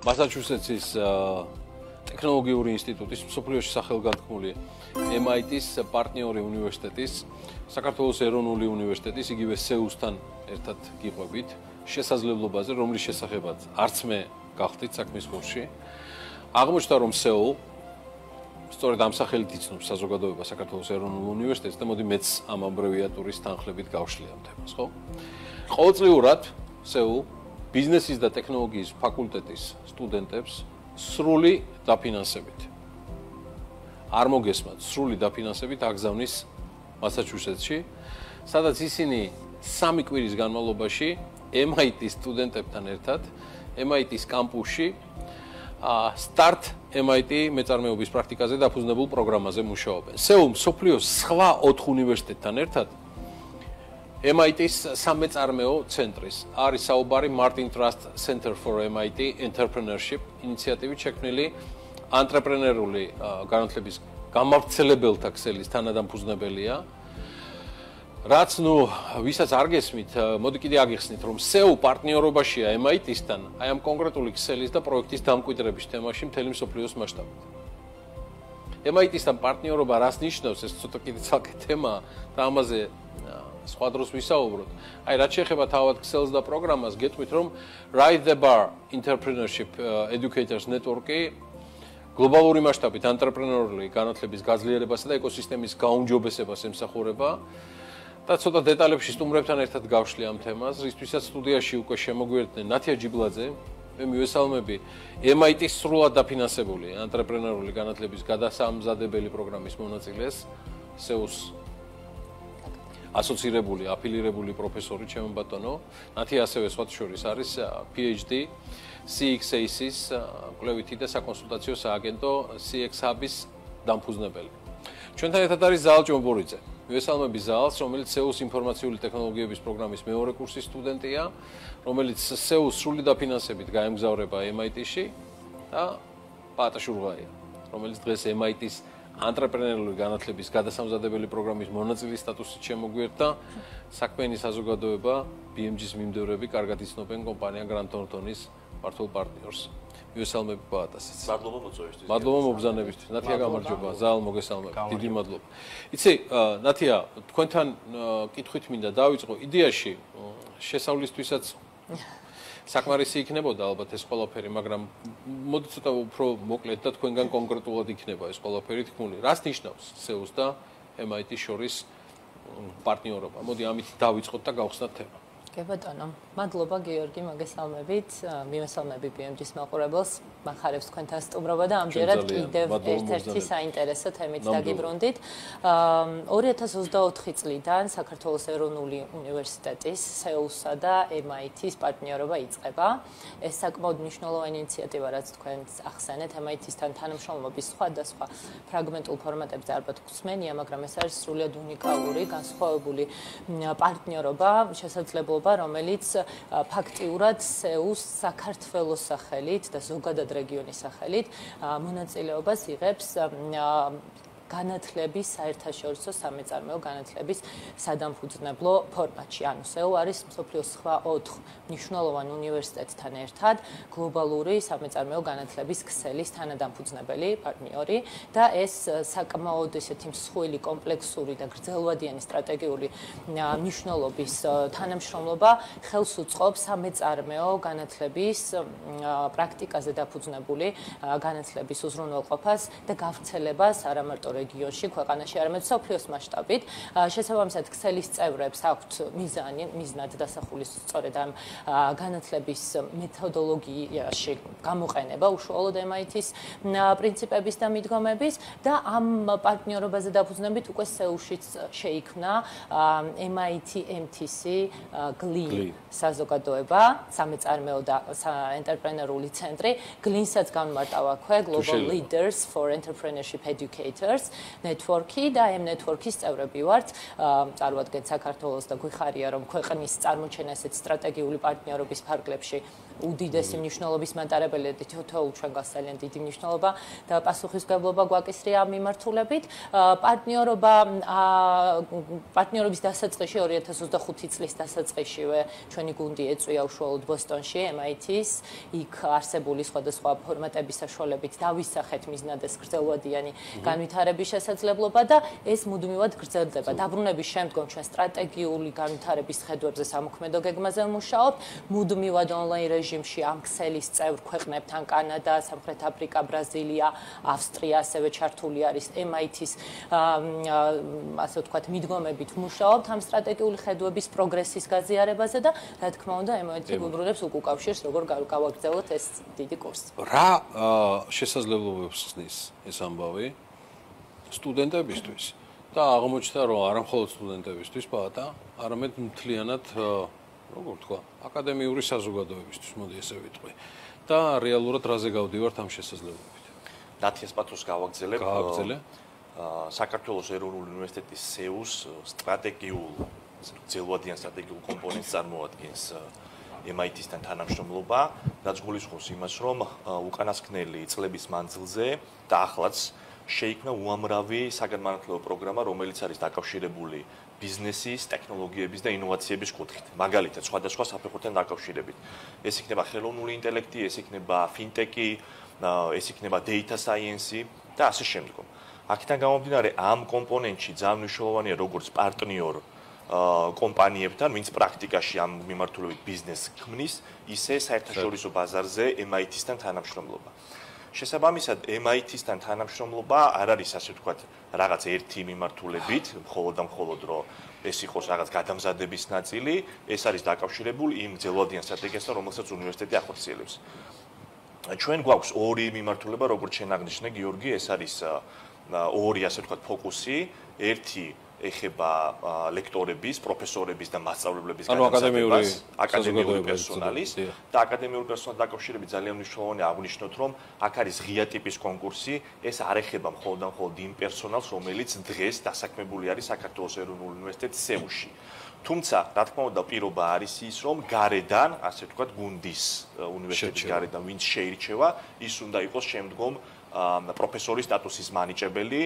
მასაჩუსეტსის ტექნოლოგიური ინსტიტუტის მსოფლიოში სახელგანთქმული MIT-ის პარტნიორი უნივერსიტეტის, საქართველოს ეროვნული უნივერსიტეტის, იგივე SEUS-თან ერთად გიყვებით შესაძლებლობაზე, რომლის შესახებაც არც მე გახდით საქმის ხურში. აღმოჩნდა, რომ SEU სწორედ ამ სახელით იცნობს საზოგადოება საქართველოს ეროვნულ უნივერსიტეტს და მოდი მეც ამ აბრევიატურის თანხლებით გავშლი ამ თემას, ხო? ყოველწლიურად SEU ბიზნესის და ტექნოლოგიის ფაკულტეტის სტუდენტებს სრული დაფინანსებით. არ მოგესმათ, სრული დაფინანსებით აგზავნის მასაჩუსეტსში, სადაც ისინი 3 კვირის განმავლობაში MIT-ის სტუდენტებთან ერთად MIT-ის კამპუსში Start MIT მეწარმეობის პრაქტიკაზე დაფუძნებულ პროგრამაზე მუშაობენ. SEU მსოფლიოს სხვა 4 უნივერსიტეტთან ერთად MIT-ის სამეწარმეო ცენტრის არის საუბარი Martin Trust Center for MIT Entrepreneurship ინიციატივით შექმნილი ანტრეპრენერული განათლების გამავრცელებელთა ქსელის თანადამფუძნებელია. რაც ვისაც არ გესმით, მოდი კიდე აგიხსნით, რომ SEU პარტნიორობაშია MIT-ისთან, აი ამ კონკრეტული ქსელის და პროექტის დამკვიდრების თემაში მთელი მსოფლიოს მასშტაბით. MIT-ისთან პარტნიორობა რას ნიშნავს, ეს ცოტა კიდე ცალკე თემაა და ამაზე სხვა დროს ვისაუბროთ. აი რაც შეეხება თავად ქსელს და პროგრამას, გეტყვით, რომ Raise the Bar Entrepreneurship Educators Network-ი გლობალური მასშტაბით ანტრეპრენერული განათლების გაძლიერებასა და ეკოსისტემის გაუმჯობესებას ემსახურება. და ცოტა დეტალებში სტუმრებთან ერთად გავშლი ამ თემას, რისთვისაც სტუდიაში უკვე შემოგვიერთდნენ ნათია ჯიბლაძე, მე მივესალმები MIT-ის სრულად დაფინანსებული ანტრეპრენერული განათლების გადასამზადებელი პროგრამის მონაწილეს, SEU-ს ასოცირებული, აფილირებული პროფესორი, ჩემო ბატონო. ნათია ასევე სხვათა შორის არის PhD CXAC-ის კვლევითი და საკონსულტაციო სააგენტო CX Hub-ის დამფუძნებელი. ჩვენთან ერთად არის ზაალ ჭომბურიძე. მივესალმები ზაალს, რომელიც SEU-ს ინფორმაციული ტექნოლოგიების პროგრამის მეორე კურსის სტუდენტია, რომელიც SEU-ს სრული დაფინანსებით გაემგზავრება MIT-ში და პაატა შურღაია, რომელიც დღეს MIT-ის ანტრეპრენერული განათლების გადასამზადებელი პროგრამის მონაწილის სტატუსით შემოგვიერთდა. საქმიანი საზოგადოება BMG-ის მიმდევრები კარგად იცნობენ კომპანია Grant Thornton-ის მართულ პარტნიორს. მივესალმები პაატასაც. მადლობა მოწვევისთვის. მადლობა მობრძანებისთვის. ნათია გამარჯობა. ზაალ მოგესალმები. დიდი მადლობა. იცი, ნათია, თქვენთან კითხვით მინდა დავიწყო. იდეაში შესავლისთვისაც საკმარისი იქნებოდა ალბათ ეს ყველაფერი, მაგრამ მოდი ცოტა უფრო მოკლედ და თქვენგან კონკრეტულად იქნება ეს ყველაფერი თქმული. რას ნიშნავს SEU-ს და MIT-ის შორის პარტნიორობა? მოდი ამით დავიწყოთ და გავხსნათ თემა. გებატონო, მადლობა გიორგი, მოგესალმებით. მივესალმები BMG-ის მაყურებელს. მახარებს თქვენთან სტუმრობა და ამჯერად კიდევ ერთ-ერთი საინტერესო თემით დაგიბრუნდით. 2024 წლიდან საქართველოს ეროვნული უნივერსიტეტის SEU-სა და MIT-ის პარტნიორობა იწყება. ეს საკმაოდ მნიშვნელოვანი ინიციატივა, რაც თქვენ ახსენეთ, MIT-ისთან თანამშრომლობის სხვადასხვა ფრაგმენტულ ფორმატებზე ალბათ გსმენია, მაგრამ ეს არის სრულიად უნიკალური, განსხვავებული პარტნიორობა, შესაძლებლობა, რომელიც ფაქტიურად SEU-ს საქართველოს სახელით და ზოგადად რეგიონის სახელით მონაწილეობას იღებს განათლების საერთაშორისო სამეწარმეო განათლების სადამფუძნებლო ფორმატში. ანუ SEU არის მსოფლიოს სხვა 4 მნიშვნელოვან უნივერსიტეტთან ერთად გლობალური სამეწარმეო განათლების ქსელის თანადამფუძნებელი პარტნიორი და ეს საკმაოდ ესეთი მსხვილი, კომპლექსური და გრძელვადიანი სტრატეგიული მნიშვნელობის თანამშრომლობა ხელს უწყობს სამეწარმეო განათლების პრაქტიკაზე დაფუძნებული განათლების უზრუნველყოფას და გავრცელებას არა მარტო რეგიონში, ქვეყანაში, არამედ მსოფლიოს მასშტაბით. შესაბამისად, ქსელის წევრებს აქვთ მიზნად დასახული სწორედ ამ განათლების მეთოდოლოგიაში გამოყენება უშუალოდ MIT-ის პრინციპების და მიდგომების და ამ პარტნიორობაზე დაფუძნებით უკვე SEU-შიც შეიქმნა MIT MTC GLEAN საზოგადოება, სამეწარმეო და ენტერპრენერული ცენტრი. GLEAN-საც განმარტავ აქვე Global Leaders for Entrepreneurship Educators network-ი და ამ network-ის წევრები ვართ. წარუდგენთ საქართველოს და გვიხარია, რომ ქვეყნის წარმოჩენა ესეთ სტრატეგიული პარტნიორობის ფარგლებში უდიდესი მნიშვნელობის მატარებელი თითოეულ ჩვენგანს ძალიან დიდი მნიშვნელობა და პასუხისმგებლობა გვაკისრია ამ მიმართულებით. პარტნიორობის დასაწყისში 2025 წლის დასაწყისშივე ჩვენი გუნდი ეწვია უშუალოდ ბოსტონში MIT-ს. იქ არსებული სხვადასხვა ფორმატების საშუალებით დავისახეთ მიზნად ეს გრძელვადიანი განვითარების შესაძლებლობა და ეს მუდმივად გრძელდება. დაბრუნების შემდგომ ჩვენ სტრატეგიული განვითარების ხედვებზე სამოქმედო გეგმაზე ვმუშაობთ. მუდმივად ონლაინ რეჟიმში ამ ქსელის წევრ ქვეყნებთან კანადა, სამხრეთ აფრიკა, ბრაზილია, ავსტრია ასევე ჩართული არის MIT-ს ასე ვთქვათ მიდგომებით ვმუშაობთ ამ სტრატეგიული ხედვების პროგრესის გაზიარებაზე და რა თქმა უნდა MIT გულბრუნებს უკავშირს როგორ გავაგრძელოთ ეს დიდი კურსი. რა შესაძლებლობებს ხსნის ეს ამბავი სტუდენტებისთვის და აღმოჩნდა რომ არა მხოლოდ სტუდენტებისთვის პატა, არამედ მთლიანად როგორ ვთქვა, აკადემიური საზოგადოებისთვის, მოდი ესე ვიტყვი. და რეალურად რაზე გავდივართ ამ შესაძლებლობით. ნათიას პათოს გავაგრძელებ. საქართველოს ეროვნული უნივერსიტეტის SEU-ს სტრატეგიულ ძელვადიან სტრატეგიულ კომპონენტს წარმოადგენს MIT-სთან თანამშრომლობა, რაც გულისხმობს იმას, რომ უკანასკნელი წლების მანძილზე და ახლაც შეიქმნა უამრავი საგანმანათლებლო პროგრამა, რომელიც არის დაკავშირებული ბიზნესის, ტექნოლოგიების და ინოვაციების კუთხით. მაგალითად, სხვადასხვა საფეხურთან დაკავშირებით. ეს იქნება ხელოვნური ინტელექტი, ეს იქნება ფინტეკი, ეს იქნება data science და ასე შემდგომ. აქედან გამომდინარე, ამ კომპონენტში ძალიან მნიშვნელოვანია როგორც პარტნიორ კომპანიებთან, ვინც პრაქტიკაში ამ მიმართულებით ბიზნესს ქმნის, ისე საერთაშორისო ბაზარზე MIT-სთან თანამშრომლობა. შესაბამისად, MIT-სთან თანამშრომლობა არ არის ასე ვთქვათ, რაღაც ერთი მიმართულებით, მხოლოდ და მხოლოდ რომ ეს იყოს რაღაც გადამზადების ნაწილი, ეს არის დაკავშირებული იმ ძელვადიან სტრატეგიასთან, რომელსაც უნივერსიტეტი ახორციელებს. ჩვენ გვაქვს ორი მიმართულება, როგორც შენ აღნიშნე, გიორგი, ეს არის ორი ასე ვთქვათ ფოკუსი, ერთი ეხება ლექტორების, პროფესორების და მასწავლებლების განათლებას, აკადემიური პერსონალის და აკადემიური პერსონალის დაკავშირებით ძალიან მნიშვნელოვანია აღვნიშნოთ, რომ აქ არის ღია ტიპის კონკურსი, ეს არ ეხება მხოლოდ და მხოლოდ იმ პერსონალს, რომელიც დღეს დასაქმებული არის საქართველოს ეროვნულ უნივერსიტეტის SEU-ში. თუმცა, რა თქმა უნდა, პირობა არის ის, რომ გარედან, ასე ვთქვათ, გუნდის უნივერსიტეტის გარედან ვინც შეირჩევა, ის უნდა იყოს შემდგომ პროფესორის სტატუსის მანიჭებელი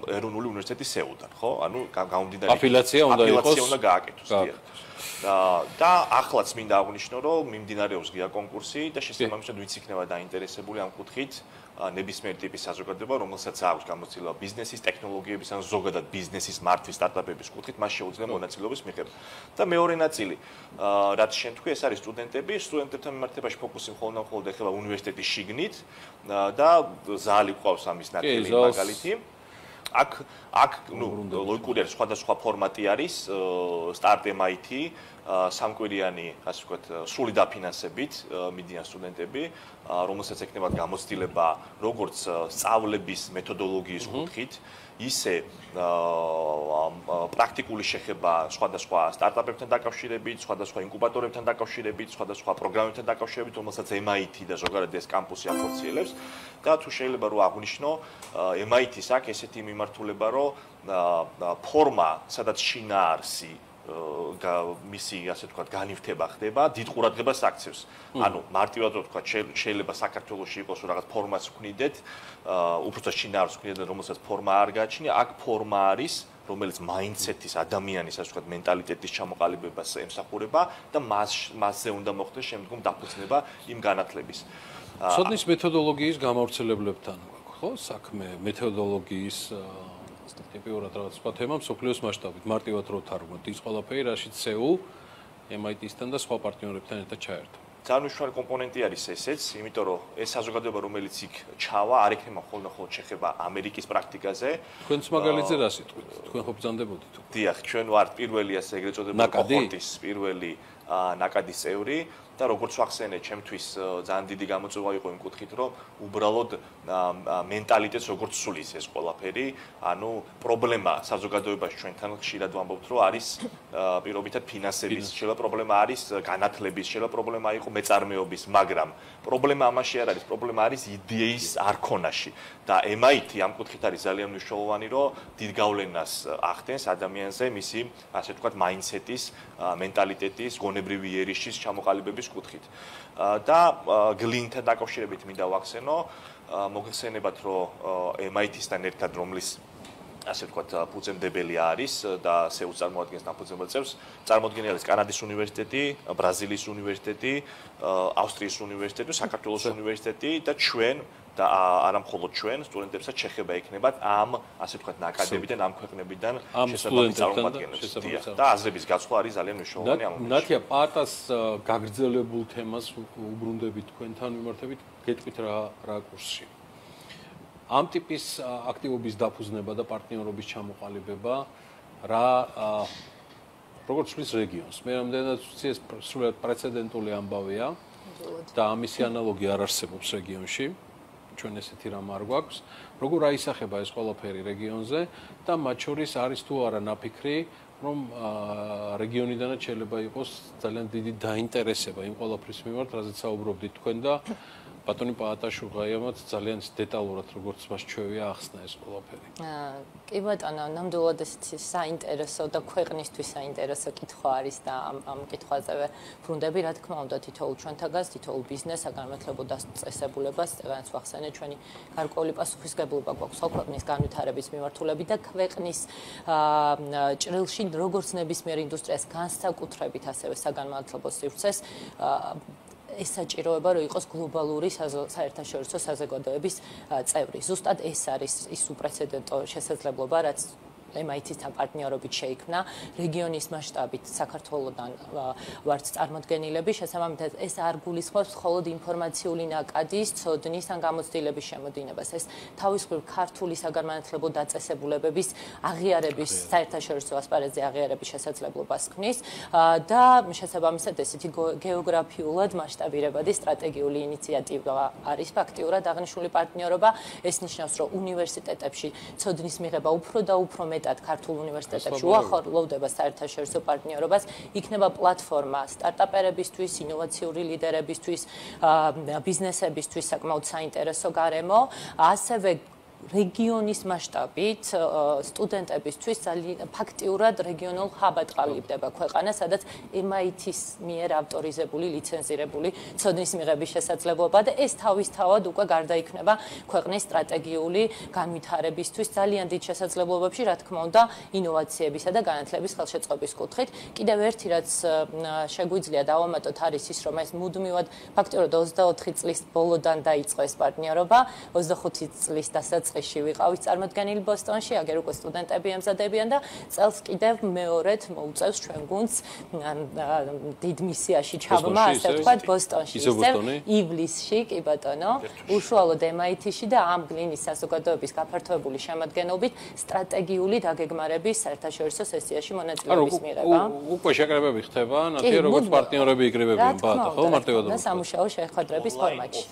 ეროვნული უნივერსიტეტის SEU-დან, ხო? ანუ გამომდინარე აფილაცია უნდა იყოს, უნდა გააკეთოს, დიახ. და ახლაც მინდა აღვნიშნო, რომ მიმდინარეობს ღია კონკურსი და შესაბამისად ვინც იქნება დაინტერესებული ამ კუთხით, ნებისმიერ ტიპის საზოგადოება, რომელსაც აქვს გამოცდილება ბიზნესის, ტექნოლოგიების ან ზოგადად ბიზნესის მართვის სტარტაპების კუთხით, მას შეუძლია მონაწილეობის მიღება. და მეორე ნაწილი, რაც შენ თქვი, ეს არის სტუდენტები, სტუდენტებთან მიმართებაში ფოკუსი მხოლოდ ეხება უნივერსიტეტის შიგნით და ზალი ყავს ამის ნაწილი მაგალითი. აქ ლოგიკური არის სხვადასხვა ფორმატი არის, Start MIT, სამკვირიანი, ასე ვთქვათ, სრული დაფინანსებით მიდიან სტუდენტები, რომელსაც ექნებათ გამოცდილება როგორც სწავლების მეთოდოლოგიის კუთხით, ისე პრაქტიკული შეხება სხვადასხვა სტარტაპებთან დაკავშირებით, სხვადასხვა ინკუბატორებთან დაკავშირებით, სხვადასხვა პროგრამებთან დაკავშირებით, რომელსაც MIT და ზოგადად ეს კამპუსი ახორციელებს და თუ შეიძლება რომ აღვნიშნო, MIT-ს აქვს ესეთი მიმართულება, რომ ფორმა, სადაც შინაარსი მისი ასე ვთქვათ განივთება ხდება, დიდ ყურადღებას აქცევს. ანუ მარტივად ვთქვათ, შეიძლება საქართველოში იყოს რაღაც ფორმას ვქნიდეთ, უბრალოდ შინაარსს ვქნიდეთ, რომელსაც ფორმა არ გააჩნია, აქ ფორმა არის, რომელიც მაინდსეტის, ადამიანის ასე ვთქვათ მენტალიტეტის ჩამოყალიბებას ემსახურება და მასზე უნდა მოხდეს შემდგომ დაფუძნება იმ განათლების. ცოდნის მეთოდოლოგიის გამავრცელებლებთან გვაქვს, ხო? საქმე მეთოდოლოგიის ტიპიურად რაღაც სხვა თემა მსოფლიოს მასშტაბით, მარტივად რო თარგმნოთ, ის ყველაფერი, რაშიც SEU, MIT-სთან და სხვა პარტნიორებთან ერთად ჩაერთო. ძალიან მნიშვნელოვანი კომპონენტი არის ესეც, იმიტომ რომ ეს საზოგადოება, რომელიც იქ ჩავა, არ იქნება მხოლოდ შეხება ამერიკის პრაქტიკაზე. თქვენც მაგალითზე რა სიტყვით? თქვენ ხო ბრძანდებოდით? დიახ, ჩვენ ვართ პირველი ასე ეგრეთ წოდებული კოჰორტის პირველი ნაკადის წევრი და როგორც ვახსენე, ჩემთვის ძალიან დიდი გამოწვევა იყო იმ კუთხით, რომ უბრალოდ მენტალიტეტს როგორც სulis ეს ყველაფერი, ანუ პრობლემა საზოგადოებაში ჩვენთან ხშირად ვამბობთ, რომ არის პირობითად ფინანსების შეიძლება პრობლემა არის, განათლების შეიძლება პრობლემა იყო მეწარმეობის, მაგრამ პრობლემა ამაში არ არის, პრობლემა არის იდეის არქონაში და MIT ამ კუთხით არის ძალიან მნიშვნელოვანი, რომ დიდ გავლენას ახდენს ადამიანზე მისი, ასე ვთქვათ, მაინდსეტის, მენტალიტეტის, გონებრივი იერიშის ჩამოყალიბების კუთხით. და გლინთან დაკავშირებით მინდა ვახსენო, მოგეხსენებათ, რომ MIT-სთან ერთად რომლის ასე ვთქვათ, ფუძემდებელი არის და SEUS წარმოადგენს დამფუძნებელ წევრს, წარმოადგენელი არის კანადის უნივერსიტეტი, ბრაზილიის უნივერსიტეტი, ავსტრიის უნივერსიტეტი, საქართველოს უნივერსიტეტი და ჩვენ და არა მხოლოდ ჩვენ სტუდენტებსაც შეხება ექნებათ ამ ასე ვთქვათ ნაკადებიდან, ამ ქვეყნებიდან შესაბამის წარმომადგენლებს და აზრების გაცვლა არის ძალიან მნიშვნელოვანი ამ მომენტში. ნათია პატას გაგრძელებულ თემას უბრუნდებით თქვენთან მიმართებით, გეტყვით რა კურსში. ამ ტიპის აქტივობის დაფუძნება და პარტნიორობის ჩამოყალიბება როგორც შლის რეგიონს. მე რამდენად ვიცი, ეს სრულად პრეცედენტული ამბავია და ამისი ანალოგი არ არსებობს რეგიონში. ჩვენ ესეთი რამ არ გვაქვს. როგორ აისახება ეს ყველაფერი რეგიონზე და მათ შორის არის თუ არა ნაფიქრი, რომ რეგიონიდანაც შეიძლება იყოს ძალიან დიდი დაინტერესება იმ ყველაფრის მიმართ, რაზეც საუბრობდით თქვენ და ბატონი პაატაშვილიამაც ძალიან დეტალურად როგორც მას ჩვევია ახსნა ეს ყველაფერი. კი ბატონო, ნამდვილად ეს საინტერესო და ქვეყნისთვის საინტერესო კითხვა არის და ამ კითხვაზე ბრუნდები, რა თქმა უნდა, თითოეულ ჩვენთაგანს, თითოეულ ბიზნესს, საგანმანათლებლო დაწესებულებას, ეგრეთ ვახსენე, ჩვენი გარკვეული პასუხისგებლობა გვაქვს ქვეყნის განვითარების მიმართულებით და ქვეყნის ჭრილში როგორც ნებისმიერ ინდუსტრიას განსაკუთრებით ასევე საგანმანათლებლო სივრცეს ეს საჭიროება რომ იყოს გლობალური საერთაშორისო საზოგადოების წევრი. ზუსტად ეს არის ის უპრეცედენტო შესაძლებლობა, რაც MIT-თან პარტნიორობით შეიქმნა რეგიონის მასშტაბით საქართველოსთან ვართ წარმოდგენილები, შესაბამისად ეს არ გულისხმობს მხოლოდ ინფორმაციული ნაკადის, ცოდნის ან გამოცდილების შემოდინებას. ეს თავის მხრივ ქართული საგანმანათლებლო დაწესებულებების აღიარების საერთაშორისო ასპარეზზე აღიარების შესაძლებლობას ქმნის და შესაბამისად ესეთი გეოგრაფიულად მასშტაბირებადი სტრატეგიული ინიციატივა არის ფაქტიურად აღნიშნული პარტნიორობა. ეს ნიშნავს, რომ უნივერსიტეტებში ცოდნის მიღება უფრო და უფრო ქართულ უნივერსიტეტებში უახლოვდება საერთაშორისო პარტნიორობას, იქნება პლატფორმა სტარტაპერებისთვის, ინოვაციური ლიდერებისთვის, ბიზნესებისთვის საკმაოდ საინტერესო გარემო, ასევე რეგიონის მასშტაბით სტუდენტებისთვის ძალიან ფაქტიურად რეგიონულ ჰაბად ყალიბდება ქვეყანა, სადაც MIT-ის მიერ ავტორიზებული, ლიცენზირებული ცოდნის მიღების შესაძლებლობა და ეს თავისთავად უკვე გარდაიქმნება ქვეყნის სტრატეგიული განვითარებისთვის ძალიან დიდ შესაძლებლობებში, რა თქმა უნდა, ინოვაციებისა და განათლების ხელშეწყობის კუთხით. კიდევ ერთი რაც შეგვიძლია დავამატოთ არის ის, რომ ეს მუდმივად ფაქტიურად 24 წლის ბოლოდან დაიწყო ეს პარტნიორობა, 25 წლის დასაწყისში ვიყავით წარმოდგენილი ბოსტონში, აგერ უკვე სტუდენტები ემზადებიან და წელს კიდევ მეორედ მოუწევს ჩვენ გუნდს დიდ მისიაში ჩაბმა, ასე ვთქვათ, ბოსტონში. ივლისში, კი ბატონო, უშუალოდ MIT-ში და ამ გლინის საზოგადოების გაფართოებული შემადგენლობით სტრატეგიული დაგეგმარების საერთაშორისო სესიაში მონაწილეობის მიღება. უკვე შეკრებები ხდება, ნათია როგორც პარტნიორები იკრიბებიან ბატონო, ხო, მარტივად და სამუშაო შეხვედრების ფორმატში.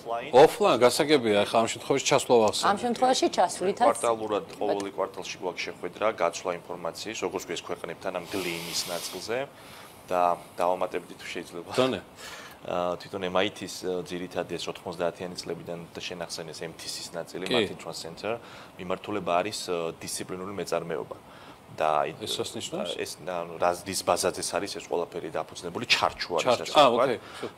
ოფლაინ გასაგებია, ხა ამ შემთხვევაში ჩასვლა ვახსენე. ამ შემთხვევაში ჩასვლითაც კვარტალურად ყოველი კვარტალში გვაქვს შეხვედრა, გაცვლა ინფორმაციის, როგორც გვეს ქვეყნებთან ამ გლინის ნაწილზე და დავამატებდით თუ შეიძლება. თვითონ MIT-ის ძირითადად ეს 90-იანი წლებიდან შენახსენეს MTC-ის ნაწილი, Martin Trust Center, მიმართულება არის დისციპლინური მეწარმეობა. და ეს ნიშნავს ეს რაზდის ბაზაზეც არის ეს ყველაფერი დაფუძნებული ჩარჩო არის ასე ვთქვათ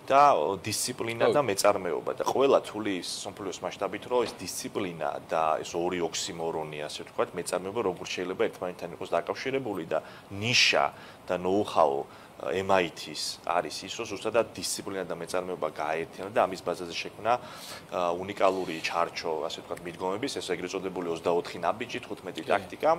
და დისციპლინა და მეწარმეობა და ყველა თული სოფლიოს მასშტაბით რომ ეს დისციპლინა და ეს ორი ოქსიმორონი ასე ვთქვათ მეწარმეობა როგორ შეიძლება ერთმანეთთან იყოს დაკავშირებული და ნიშა და ნოუ-ჰაუ MIT-ის არის ის რომ ზუსტად დისციპლინა და მეწარმეობა გააერთიანა და ამის ბაზაზე შექმნა უნიკალური ჩარჩო ასე ვთქვათ მიდგომების ეს ეგრეთ წოდებული 24 ნაბიჯი 15 ტაქტიკა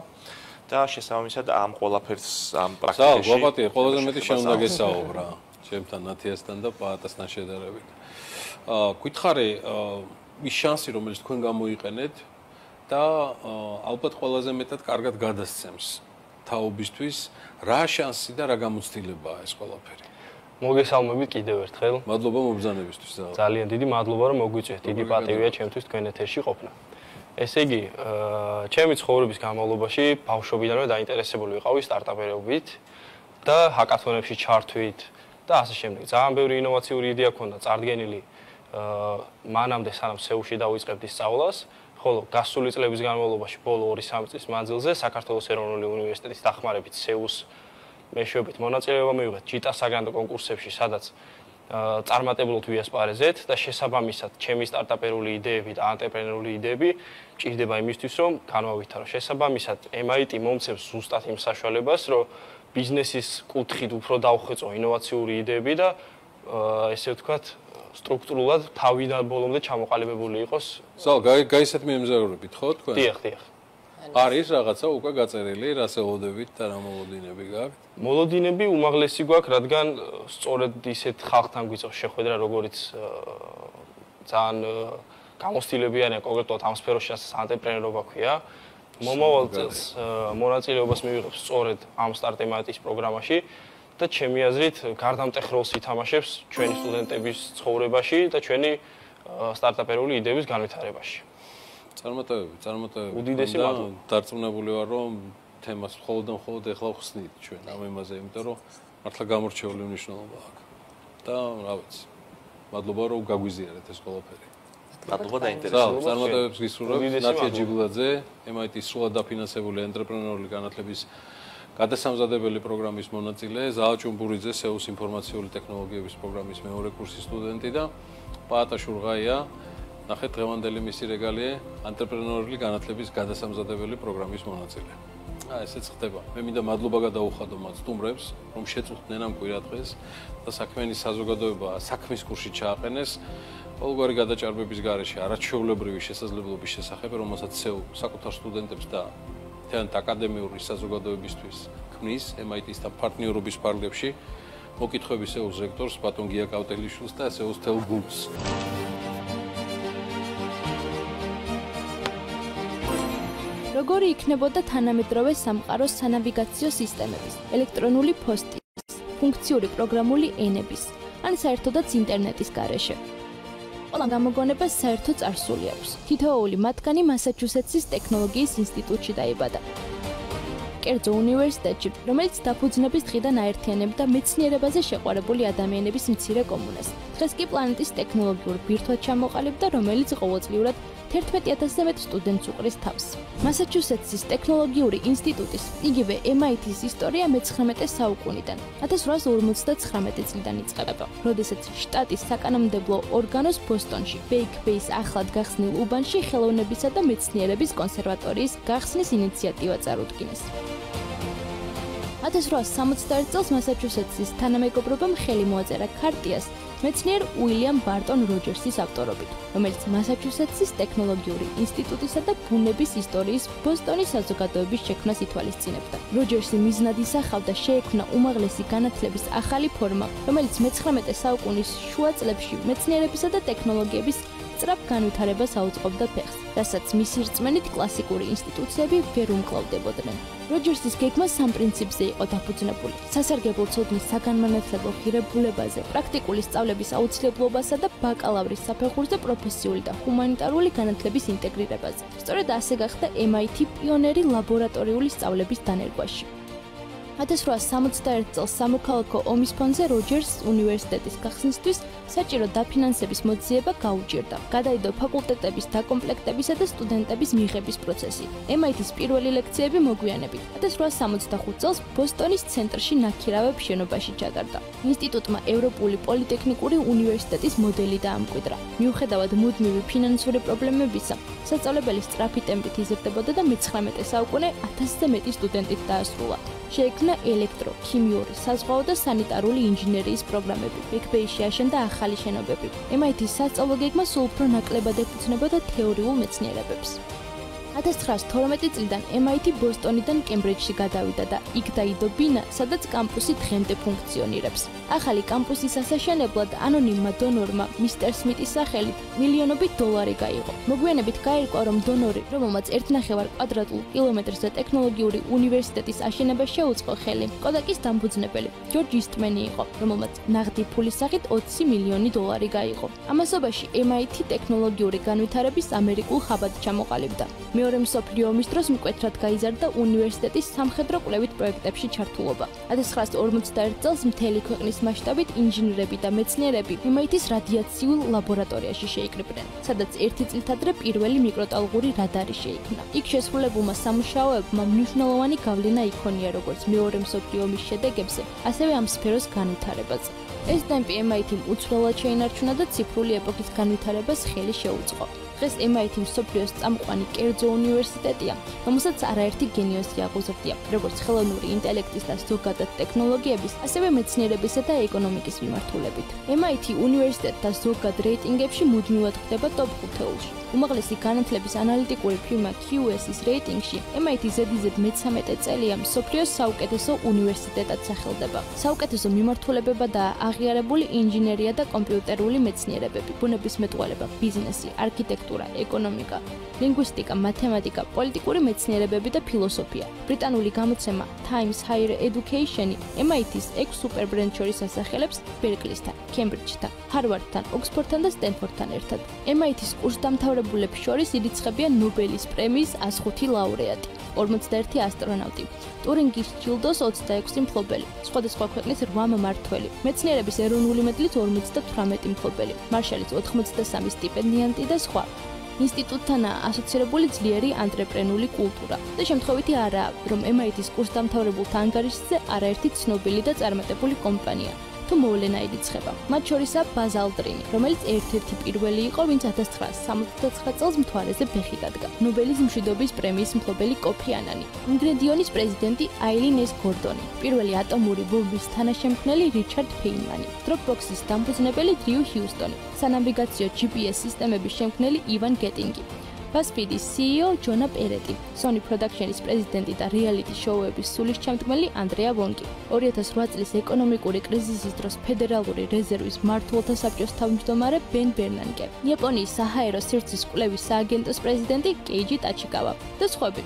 და შესაბამისად ამ ყველაფერს ამ პრაქტიკაში საუბარი ყველაზე მეტი შეუნდა გესაუბრა ჩემთან ნათიასთან და პაატასთან შედარებით. გითხარი ის შანსი რომელიც თქვენ გამოიყენეთ და ალბათ ყველაზე მეტად კარგად გადასცემს თაობისთვის რა შანსი და რა გამოცდილებაა ეს ყველაფერი. მოგესალმებით კიდევ ერთხელ. მადლობა მობრძანებისთვის. ძალიან დიდი მადლობა რომ მოგვიწევთ. დიდი პატივია ჩემთვის თქვენ ეთერში ყოფნა. ესე იგი, ჩემი ცხოვრების განმავლობაში ბავშვობიდანვე დაინტერესებული ვიყავი სტარტაპერობით და ჰაკათონებში ჩართვით და ასე შემდეგ. ძალიან ბევრი ინოვაციური იდეა ქონდა წარდგენილი მანამდე სანამ SEUS-ში დავიწყებდი სწავლას, ხოლო გასული წლების განმავლობაში ბოლო 2-3 წლის მანძილზე საქართველოს ეროვნული უნივერსიტეტის დახმარებით SEUS მეშვეობით მონაწილეობა მივიღეთ ჯიტა საგრანდო კონკურსებში, სადაც წარმატებულად ვიასპარეზეთ და შესაბამისად ჩემი სტარტაპერული იდეები და ანტრეპრენერული იდეები ჭირდება იმისთვის, რომ განვავითარო. შესაბამისად, MIT მომცემს ზუსტად იმ საშუალებას, რომ ბიზნესის კუთხით უფრო დაუხვეწო ინოვაციური იდეები და ესე ვთქვათ, სტრუქტურულად თავიდან ბოლომდე ჩამოყალიბებული იყოს. გაისეთ მიემზაურებით ხო თქვენ? დიახ. არის რაღაცა უკვე გაწერილი, რას ელოდებით და რა მოლოდინები გაქვთ? მოლოდინები უმაღლესი გვაქვს, რადგან სწორედ ისეთ ხალხთან გვიწევს შეხვედრა, როგორც ძალიან გამოცდილებიანია კონკრეტულად ამ სფეროში ანტრეპრენერობა ქვია. მომავალ წელს მონაწილეობას მივიღებ სწორედ ამ სტარტ-MIT-ის პროგრამაში და ჩემი აზრით გარდამტეხ როლს ითამაშებს ჩვენი სტუდენტების ცხოვრებაში და ჩვენი სტარტაპერული იდეების განვითარებაში. წარმატებები. უდიდესი მადლობა. დარწმუნებული ვარ, რომ თემას მხოლოდ ეხლა ვხსნით ჩვენ ამ იმაზე, იმიტომ რომ მართლა გამორჩეული მნიშვნელობა აქვს. და რა ვიცი. მადლობა რომ გაგვიზიარეთ ეს ყველაფერი. მადლობა და ინტერესებისთვის. წარმატებებს გისურვებ. ნათია ჯიბულაძე, MIT-ის სრულად დაფინანსებული ანტრეპრენერული განათლების გადასამზადებელი პროგრამის მონაწილე, ზაალ ჭუმბურიძე, SEO-ს ინფორმაციული ტექნოლოგიების პროგრამის მეორე კურსის სტუდენტი და პაატა შურღაია, ნახეთ დღევანდელი მისი რეგალიე, ანტრეპრენერული განათლების გადასამზადებელი პროგრამის მონაწილე. ესეც ხდება. მე მინდა მადლობა გადაუხადო მათ სტუმრებს, რომ შეწუხდნენ ამ კვირადღეს და საქმიანი საზოგადოება საქმის კურსში ჩააყენეს. ყოველგვარი გადაჭარბების გარეშე არაჩვეულებრივი შესაძლებლობის შესახებ, რომელსაც SEO საკუთარ სტუდენტებს და თეატრ აკადემიური საზოგადოებისთვის ქმნის MIT-სთან პარტნიორობის ფარგლებში, მოკითხები SEO-ს რექტორს ბატონ გია კავტელიშვილს და SEO-ს თელ გუნდს. როგორი იქნებოდა თანამედროვე სამყაროს სანავიგაციო სისტემების, ელექტრონული პოსტის, ფუნქციური პროგრამული ენების, ან საერთოდაც ინტერნეტის გარეშე. ყველა გამოგონებას საერთო წარსული აქვს. თითოეული მათგანი მასაჩუსეტსის ტექნოლოგიის ინსტიტუტში დაიბადა. კერძო უნივერსიტეტში, რომელიც დაფუძნების დღიდან აერთიანებდა მეცნიერებაზე შეყვარებული ადამიანების მცირე კომუნას. დღეს კი პლანეტის ტექნოლოგიურ ბირთვად ჩამოყალიბდა, რომელიც ყოველწლიურად 11,000-ზე მეტ სტუდენტს უყრის თავს. მასაჩუსეტსის ტექნოლოგიური ინსტიტუტის, იგივე MIT-ის ისტორია მე-19 საუკუნიდან, 1859 წლიდან იწყება, როდესაც შტატის საკანონმდებლო ორგანოს ბოსტონში, ბეიქ-ბეის ახლად გახსნილ უბანში ხელოვნებისა და მეცნიერების კონსერვატორიის გახსნის ინიციატივა წარუდგინეს. 1861 წელს მასაჩუსეტსის თანამეგობრობამ ხელი მოაწერა ქარტიას მეცნიერ უილიამ ბარტონ როჯერსის ავტორობით, რომელიც მასაჩუსეტსის ტექნოლოგიური ინსტიტუტისა და ბუნების ისტორიის ბოსტონის საზოგადოების შექმნას ითვალისწინებდა. როჯერსი მიზნად ისახავდა შეექმნა უმაღლესი განათლების ახალი ფორმა, რომელიც მე-19 საუკუნის შუა წლებში მეცნიერებისა და ტექნოლოგიების სწრაფ განვითარებას აუწყობდა ფეხს, რასაც მისი რწმენით კლასიკური ინსტიტუციები ვერ უმკლავდებოდნენ. როჯერსის გეგმა სამ პრინციპზე იყო დაფუძნებული: სასარგებლო ცოდნის საგანმანათლებლო ღირებულებაზე, პრაქტიკული სწავლების აუცილებლობასა და ბაკალავრის საფეხურზე პროფესიული და ჰუმანიტარული განათლების ინტეგრირებაზე. სწორედ ასე გახდა MIT პიონერი ლაბორატორიული სწავლების დანერგვაში. 1861 წელს სამოქალაქო ომის ფონზე როჯერსს უნივერსიტეტის გახსნისთვის საჭირო დაფინანსების მოძიება გაუჭირდა. გადაიდო ფაკულტეტების დაკომპლექტებისა და სტუდენტების მიღების პროცესი. MIT-ის პირველი ლექციები მოგვიანებით 1865 წელს ბოსტონის ცენტრში ნაქირავებ შენობაში ჩატარდა. ინსტიტუტმა ევროპული პოლიტექნიკური უნივერსიტეტის მოდელი დაამკვიდრა. მიუხედავად მუდმივი ფინანსური პრობლემებისა, სასწავლებელი სწრაფი ტემპით იზრდებოდა და მე-19 საუკუნე 1000-ზე მეტი სტუდენტით დაასრულა. შეიქმნა ელექტრო, ქიმიური, საზღვაო და სანიტარული ინჟინერიის პროგრამები. ბეიქ-ბეიში აშენდა ახალი შენობები. MIT-ის სასწავლო გეგმა სულ უფრო ნაკლებად ეფუძნებოდა თეორიულ მეცნიერებებს. 1912 წლიდან MIT ბოსტონიდან კემბრიჯში გადავიდა და იქ დაიდო ბინა, სადაც კამპუსი დღემდე ფუნქციონირებს. ახალი კამპუსის ასაშენებლად ანონიმმა დონორმა მისტერ სმიტის სახელით მილიონობით დოლარი გაიღო. მოგვიანებით გაირკვა, რომ დონორი, რომელმაც 1,5 კვადრატულ კილომეტრზე ტექნოლოგიური უნივერსიტეტის აშენება შეუწყო ხელი, კოდაკის დამფუძნებელი ჯორჯ ისტმენი იყო, რომელმაც ნაღდი ფულის სახით 20 მილიონი დოლარი გაიღო. ამასობაში MIT ტექნოლოგიური განვითარების ამერიკულ ხაბად ჩამოყალიბდა. მეორე მსოფლიო ომის დროს მკვეთრად გაიზარდა უნივერსიტეტის სამხედრო კვლევით პროექტებში ჩართულობა. 1941 წელს მთელი ქვეყნის მასშტაბით ინჟინრები და მეცნიერები MIT-ის რადიაციულ ლაბორატორიაში შეიკრიბნენ, სადაც ერთი წლით ადრე პირველი მიკროტალღური რადარი შეიქმნა. იქ შესრულებულმა სამუშაოებმა მნიშვნელოვანი გავლენა იქონია როგორც მეორე მსოფლიო ომის შედეგებზე, ასევე ამ სფეროს განვითარებაზე. ეს ტემპი MIT-მ უცვლელად შეინარჩუნა და ციფრული ეპოქის განვითარებას ხელი შეუწყო. დღეს MIT მსოფლიოს წამყვანი კერძო უნივერსიტეტია, რომელსაც არაერთი გენიოსი აღუზრდია, როგორც ხელოვნური ინტელექტის და ზოგადად ტექნოლოგიების, ასევე მეცნიერებისა და ეკონომიკის მიმართულებით. MIT უნივერსიტეტთა ზოგად რეიტინგებში მუდმივად ხდება ტოპ 5-ში. უმაღლესი განათლების ანალიტიკური ფირმა QS-ის რეიტინგში MIT ზედიზედ მე-13 წელია მსოფლიოს საუკეთესო უნივერსიტეტად სახელდება. საუკეთესო მიმართულებება და აღიარებული ინჟინერია და კომპიუტერული მეცნიერებები, ბუნებისმეტყველება, ბიზნესი, არქიტექტურა, ეკონომიკა, ლინგვისტიკა, მათემატიკა, პოლიტიკური მეცნიერებები და ფილოსოფია. ბრიტანული გამოცემა Times Higher Education MIT-ის 6 სუპერბრენდ შორის ასახელებს ბერკლისთან, კემბრიჯთან, ჰარვარდთან, ოქსფორდთან და სტენფორდთან ერთად. MIT-ის კურსდამთავრებულებს შორის ირიცხებიან ნობელის პრემიის 105 ლაურეატი, 51 ასტრონავტი, ტურინგის ჯილდოს 26 მფლობელი, სხვადასხვა ქვეყნის 8 მმართველი, მეცნიერების ეროვნული მედლის 58 მფლობელი, მარშალის 83 სტიპენდიანტი და სხვა. ინსტიტუტთან ასოცირებული ძლიერი ანტრეპრენული კულტურა. და შემთხვევითი არაა, რომ MIT-ის კურსდამთავრებულთა ანგარიშზე არაერთი ცნობილი და წარმატებული კომპანია თუ მოვლენა ირიცხება. მათ შორისაა ბაზ ალდრინი, რომელიც ერთ-ერთი პირველი იყო, ვინც 1979 წელს მთვარეზე ფეხი დადგა. ნობელის მშვიდობის პრემიის მფლობელი კოფი ანანი, ინგრედიონის პრეზიდენტი აილინ ეს გორდონი, პირველი ატომური ბომბის თანაშემქმნელი რიჩარდ ფეინმანი, დროპბოქსის დამფუძნებელი დრიუ ჰიუსტონი, სანავიგაციო GPS სისტემების შემქმნელი ივან გეტინგი. BuzzFeed-ის CEO ჯონა პერეტი, Sony Production-ის პრეზიდენტი და რეალიტი შოუების სულისჩამდგმელი ანდრეა ვონგი, 2008 წლის ეკონომიკური კრიზისის დროს ფედერალური რეზერვის მმართველთა საბჭოს თავმჯდომარე ბენ ბერნანკე, იაპონიის საჰაერო სივრცის კვლევის სააგენტოს პრეზიდენტი კეიჯი ტაჩიკავა და სხვები.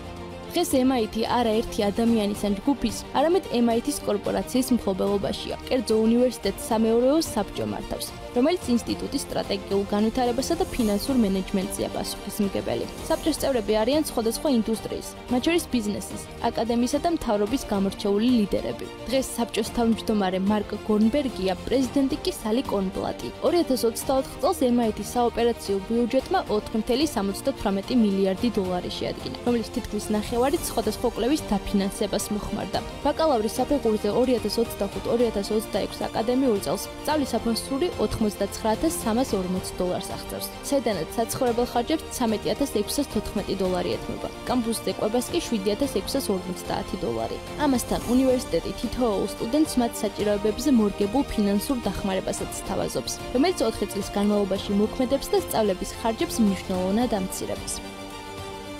დღეს MIT არაერთი ადამიანის ან ჯგუფის, არამედ MIT-ის კორპორაციის მფლობელობაშია. კერძო უნივერსიტეტს სამეურვეო საბჭო მართავს, რომელიც ინსტიტუტის სტრატეგიულ განვითარებასა და ფინანსურ მენეჯმენტზეა პასუხისმგებელი. საბჭოს წევრები არიან სხვადასხვა ინდუსტრიის, მათ შორის ბიზნესის, აკადემიისა და მთავრობის გამორჩეული ლიდერები. დღეს საბჭოს თავმჯდომარე მარკ გორნბერგია, პრეზიდენტი კი სალი კორნბლატი. 2024 წელს MIT-ის საოპერაციო ბიუჯეტმა 4,78 მილიარდი დოლარი შეადგინა, რომელიც თითქმის ნახევარით სხვადასხვა კვლევის დაფინანსებას მოხმარდა. ბაკალავრის საფეხურზე 2025-2026 აკადემიურ წელს სწავლის საფასური 99,340 დოლარს აღწევს. საიდანაც საცხოვრებელ ხარჯებს 13,614 დოლარი ეთმობა. კამპუსზე ყვებას კი 7,650 დოლარი. ამასთან უნივერსიტეტი თითოეულ სტუდენტს მათ საჭიროებებზე მორგებულ ფინანსურ დახმარებასაც სთავაზობს, რომელიც 4 წლის განმავლობაში მოქმედებს და სწავლების ხარჯებს მნიშვნელოვნად ამცირებს.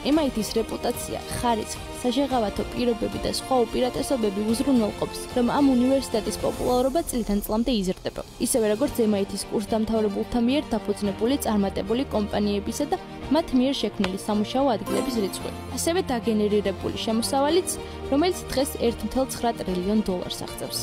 MIT-ის რეპუტაცია, ხარისხი, საჟეღავათო პირობები და სხვა უპირატესობები უზრუნველყოფს, რომ ამ უნივერსიტეტის პოპულარობა წლიდან წლამდე იზრდება. ისევე როგორც MIT-ის კურსდამთავრებულთა მიერ დაფუძნებული წარმატებული კომპანიებისა და მათ მიერ შექმნილი სამუშაო ადგილების რიცხვი. ასევე დაგენერირებული შემოსავალიც, რომელიც დღეს $1.9 ტრილიონ აღწევს.